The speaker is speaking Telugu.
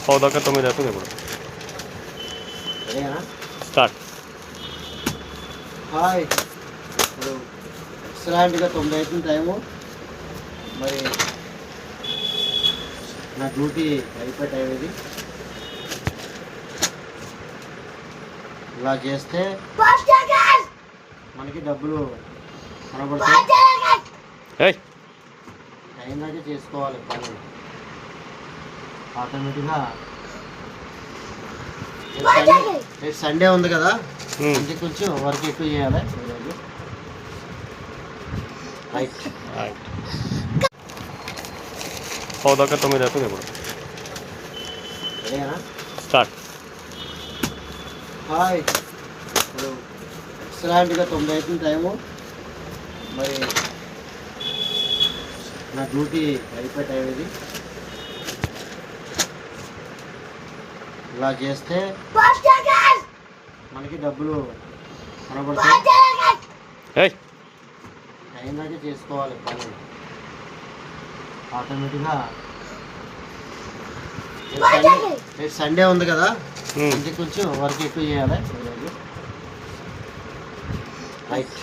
పావుదాకా 9 అవుతుంది ఇప్పుడు. స్టార్ట్. హాయ్, ఇప్పుడు ఎక్సలెంట్గా 9 అవుతుంది టైము. మరి నా డ్యూటీ అయిపోయే టైం ఇది. ఇలా చేస్తే మనకి డబ్బులు కనబడతాయి. టైం దాకా చేసుకోవాలి పని. ఆటోమేటిక్గా రేపు సండే ఉంది కదా, ఇంటికి కొంచెం వర్క్ ఎక్కువ చేయాలి ఈరోజు. రైట్. పావుదాకా 9 అవుతుంది ఇప్పుడు. స్టార్ట్. హాయ్, ఇప్పుడు ఎక్సలెంట్గా 9 అవుతుంది టైము. మరి నా డ్యూటీ అయిపోయే టైం ఇది. ఇలా చేస్తే మనకి డబ్బులు కనబడతాయి. టైం దాకా చేసుకోవాలి పని. ఆటోమేటిక్గా రేపు సండే ఉంది కదా, ఇంటికి కొంచెం వర్క్ ఎక్కువ చేయాలి ఈరోజు. రైట్.